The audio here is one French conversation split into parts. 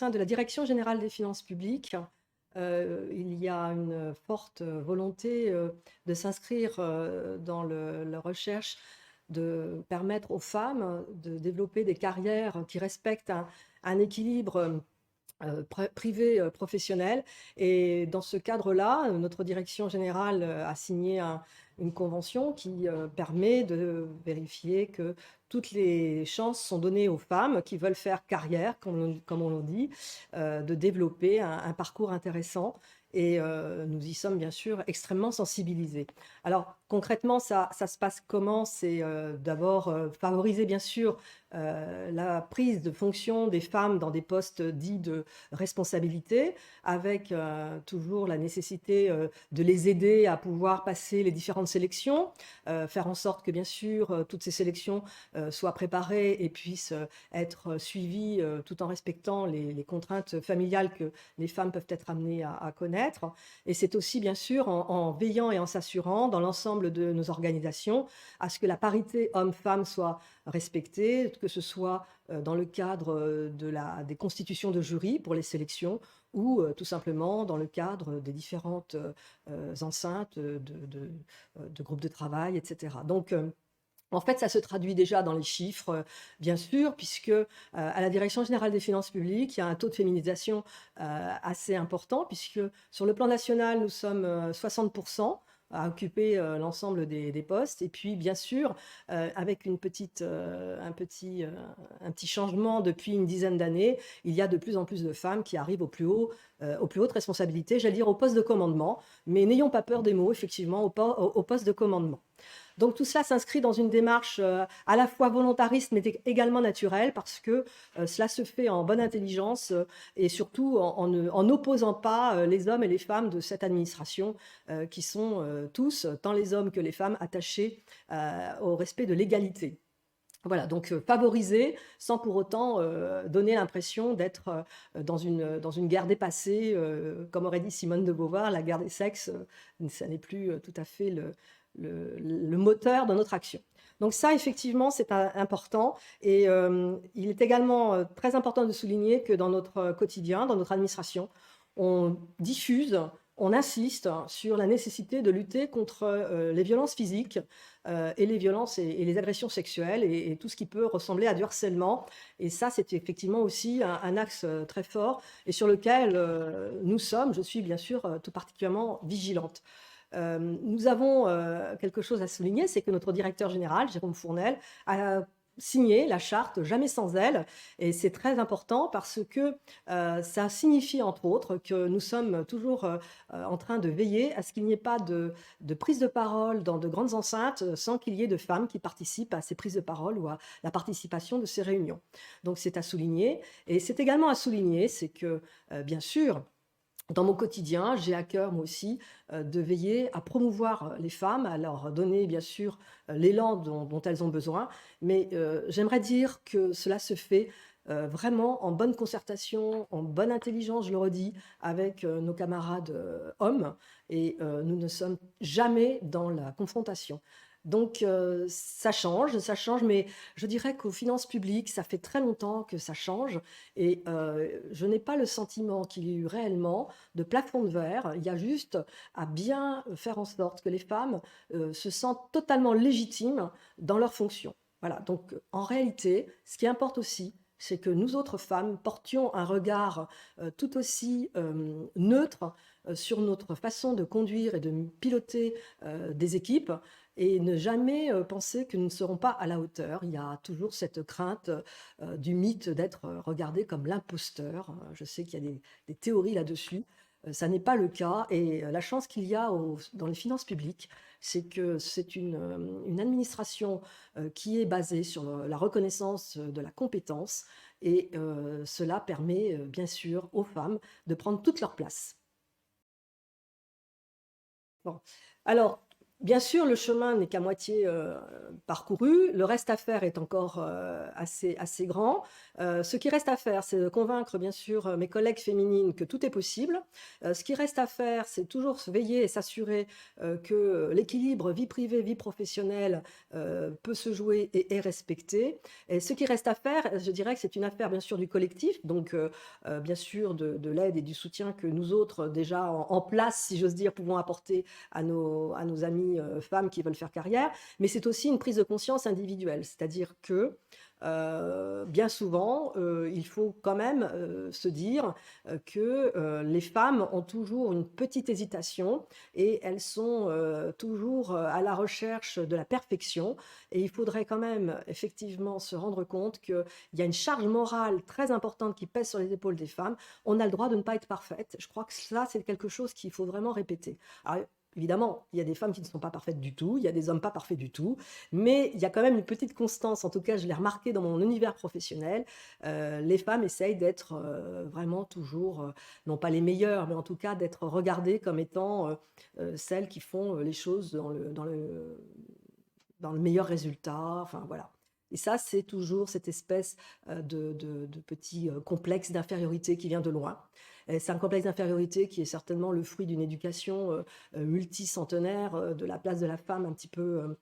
sein de la Direction générale des finances publiques, il y a une forte volonté de s'inscrire dans la recherche de permettre aux femmes de développer des carrières qui respectent un équilibre privé professionnel. Et dans ce cadre-là, notre direction générale a signé une convention qui permet de vérifier que toutes les chances sont données aux femmes qui veulent faire carrière, comme on le dit, de développer un parcours intéressant. Et nous y sommes bien sûr extrêmement sensibilisés. Alors concrètement, ça se passe comment? C'est d'abord favoriser bien sûr la prise de fonction des femmes dans des postes dits de responsabilité, avec toujours la nécessité de les aider à pouvoir passer les différentes sélections, faire en sorte que bien sûr toutes ces sélections soient préparées et puissent être suivies tout en respectant les contraintes familiales que les femmes peuvent être amenées à connaître. Et c'est aussi bien sûr en veillant et en s'assurant dans l'ensemble de nos organisations à ce que la parité homme-femme soit respectée, que ce soit dans le cadre des constitutions de jury pour les sélections ou tout simplement dans le cadre des différentes enceintes de groupes de travail, etc. Donc, en fait, ça se traduit déjà dans les chiffres, bien sûr, puisque à la Direction générale des finances publiques, il y a un taux de féminisation assez important, puisque sur le plan national, nous sommes 60% à occuper l'ensemble des postes. Et puis, bien sûr, avec un petit changement depuis une dizaine d'années, il y a de plus en plus de femmes qui arrivent aux plus hautes responsabilités, j'allais dire au poste de commandement, mais n'ayons pas peur des mots, effectivement, au poste de commandement. Donc tout cela s'inscrit dans une démarche à la fois volontariste mais également naturelle, parce que cela se fait en bonne intelligence et surtout en n'opposant pas les hommes et les femmes de cette administration qui sont tous, tant les hommes que les femmes, attachés au respect de l'égalité. Voilà, donc favoriser sans pour autant donner l'impression d'être dans une guerre dépassée, comme aurait dit Simone de Beauvoir, la guerre des sexes, ça n'est plus tout à fait le moteur de notre action. Donc ça, effectivement, c'est important. Et il est également très important de souligner que dans notre quotidien, dans notre administration, on diffuse, on insiste sur la nécessité de lutter contre les violences physiques et les violences et les agressions sexuelles et tout ce qui peut ressembler à du harcèlement. Et ça, c'est effectivement aussi un axe très fort et sur lequel je suis bien sûr tout particulièrement vigilante. Nous avons quelque chose à souligner, c'est que notre directeur général, Jérôme Fournel, a signé la charte Jamais sans elle. Et c'est très important parce que ça signifie, entre autres, que nous sommes toujours en train de veiller à ce qu'il n'y ait pas de prise de parole dans de grandes enceintes sans qu'il y ait de femmes qui participent à ces prises de parole ou à la participation de ces réunions. Donc c'est à souligner. Et c'est également à souligner, c'est que, bien sûr, dans mon quotidien, j'ai à cœur, moi aussi, de veiller à promouvoir les femmes, à leur donner, bien sûr, l'élan dont elles ont besoin. Mais j'aimerais dire que cela se fait vraiment en bonne concertation, en bonne intelligence, je le redis, avec nos camarades hommes. Et nous ne sommes jamais dans la confrontation. Donc ça change, mais je dirais qu'aux finances publiques, ça fait très longtemps que ça change. Et je n'ai pas le sentiment qu'il y ait eu réellement de plafond de verre. Il y a juste à bien faire en sorte que les femmes se sentent totalement légitimes dans leurs fonctions. Voilà, donc en réalité, ce qui importe aussi, c'est que nous autres femmes portions un regard tout aussi neutre sur notre façon de conduire et de piloter des équipes et ne jamais penser que nous ne serons pas à la hauteur. Il y a toujours cette crainte du mythe d'être regardé comme l'imposteur. Je sais qu'il y a des théories là-dessus. Ça n'est pas le cas. Et la chance qu'il y a dans les finances publiques, c'est que c'est une administration qui est basée sur la reconnaissance de la compétence. Et cela permet, bien sûr, aux femmes de prendre toute leur place. Bon. Alors, Bien sûr, le chemin n'est qu'à moitié, parcouru. Le reste à faire est encore, assez grand. Ce qui reste à faire, c'est de convaincre bien sûr, mes collègues féminines que tout est possible. Ce qui reste à faire, c'est toujours se veiller et s'assurer, que l'équilibre vie privée, vie professionnelle, peut se jouer et est respecté. Et ce qui reste à faire, je dirais que c'est une affaire bien sûr du collectif, donc bien sûr de l'aide et du soutien que nous autres, déjà en place, si j'ose dire, pouvons apporter à nos amis femmes qui veulent faire carrière, mais c'est aussi une prise de conscience individuelle, c'est-à-dire que bien souvent, il faut quand même se dire que les femmes ont toujours une petite hésitation et elles sont toujours à la recherche de la perfection. Et il faudrait quand même effectivement se rendre compte qu'il y a une charge morale très importante qui pèse sur les épaules des femmes. On a le droit de ne pas être parfaite. Je crois que ça, c'est quelque chose qu'il faut vraiment répéter. Alors, évidemment, il y a des femmes qui ne sont pas parfaites du tout, il y a des hommes pas parfaits du tout, mais il y a quand même une petite constance, en tout cas je l'ai remarqué dans mon univers professionnel, les femmes essayent d'être vraiment toujours, non pas les meilleures, mais en tout cas d'être regardées comme étant celles qui font les choses dans le meilleur résultat, enfin voilà. Et ça, c'est toujours cette espèce de petit complexe d'infériorité qui vient de loin. C'est un complexe d'infériorité qui est certainement le fruit d'une éducation multicentenaire, de la place de la femme un petit peu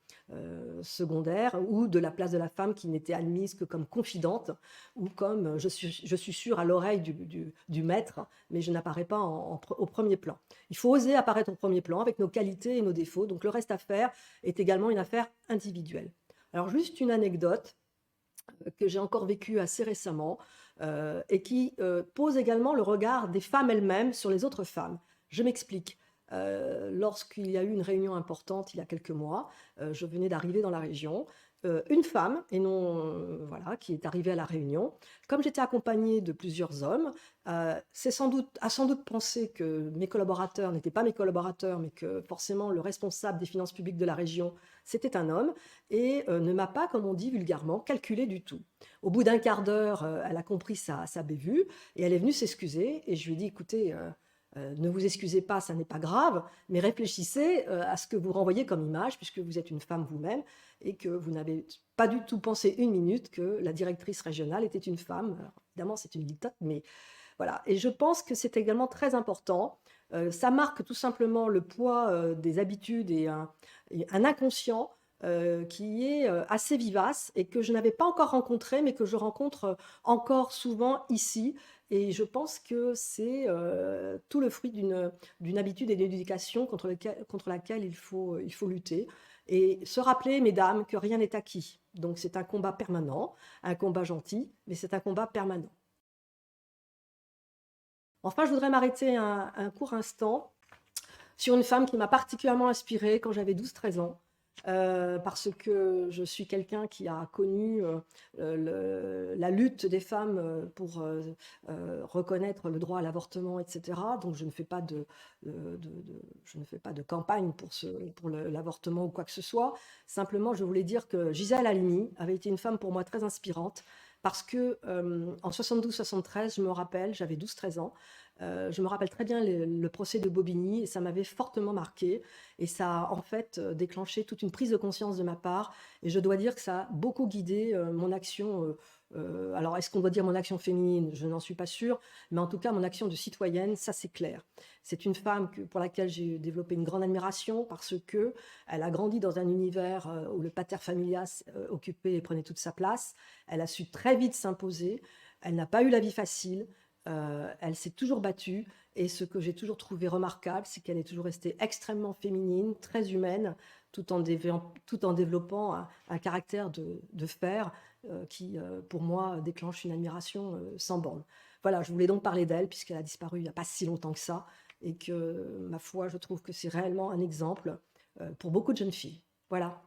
secondaire, ou de la place de la femme qui n'était admise que comme confidente, ou comme je suis sûre à l'oreille du maître, mais je n'apparais pas au premier plan. Il faut oser apparaître au premier plan avec nos qualités et nos défauts, donc le reste à faire est également une affaire individuelle. Alors juste une anecdote que j'ai encore vécue assez récemment et qui pose également le regard des femmes elles-mêmes sur les autres femmes. Je m'explique. Lorsqu'il y a eu une réunion importante il y a quelques mois, je venais d'arriver dans la région, une femme, et non, voilà, qui est arrivée à la réunion. Comme j'étais accompagnée de plusieurs hommes, a sans doute pensé que mes collaborateurs n'étaient pas mes collaborateurs, mais que forcément le responsable des finances publiques de la région, c'était un homme, et ne m'a pas, comme on dit vulgairement, calculé du tout. Au bout d'un quart d'heure, elle a compris sa bévue, et elle est venue s'excuser, et je lui ai dit, écoutez, ne vous excusez pas, ça n'est pas grave, mais réfléchissez à ce que vous renvoyez comme image, puisque vous êtes une femme vous-même, et que vous n'avez pas du tout pensé une minute que la directrice régionale était une femme. Alors, évidemment, c'est une litote, mais voilà. Et je pense que c'est également très important. Ça marque tout simplement le poids des habitudes et un inconscient qui est assez vivace et que je n'avais pas encore rencontré, mais que je rencontre encore souvent ici. Et je pense que c'est tout le fruit d'une habitude et d'une éducation contre laquelle il faut lutter. Et se rappeler, mesdames, que rien n'est acquis. Donc c'est un combat permanent, un combat gentil, mais c'est un combat permanent. Enfin, je voudrais m'arrêter un court instant sur une femme qui m'a particulièrement inspirée quand j'avais 12-13 ans. Parce que je suis quelqu'un qui a connu la lutte des femmes pour reconnaître le droit à l'avortement, etc. Donc je ne fais pas je ne fais pas de campagne pour l'avortement ou quoi que ce soit. Simplement, je voulais dire que Gisèle Halimi avait été une femme pour moi très inspirante parce que en 72-73, je me rappelle, j'avais 12-13 ans, je me rappelle très bien le procès de Bobigny et ça m'avait fortement marqué et ça a en fait déclenché toute une prise de conscience de ma part et je dois dire que ça a beaucoup guidé mon action. Alors est-ce qu'on doit dire mon action féminine? Je n'en suis pas sûre, mais en tout cas mon action de citoyenne, ça c'est clair. C'est une femme pour laquelle j'ai développé une grande admiration parce que elle a grandi dans un univers où le pater familias occupait et prenait toute sa place. Elle a su très vite s'imposer. Elle n'a pas eu la vie facile. Elle s'est toujours battue et ce que j'ai toujours trouvé remarquable, c'est qu'elle est toujours restée extrêmement féminine, très humaine, tout en développant un caractère de fer qui, pour moi, déclenche une admiration sans borne. Voilà, je voulais donc parler d'elle puisqu'elle a disparu il n'y a pas si longtemps que ça et que, ma foi, je trouve que c'est réellement un exemple pour beaucoup de jeunes filles. Voilà.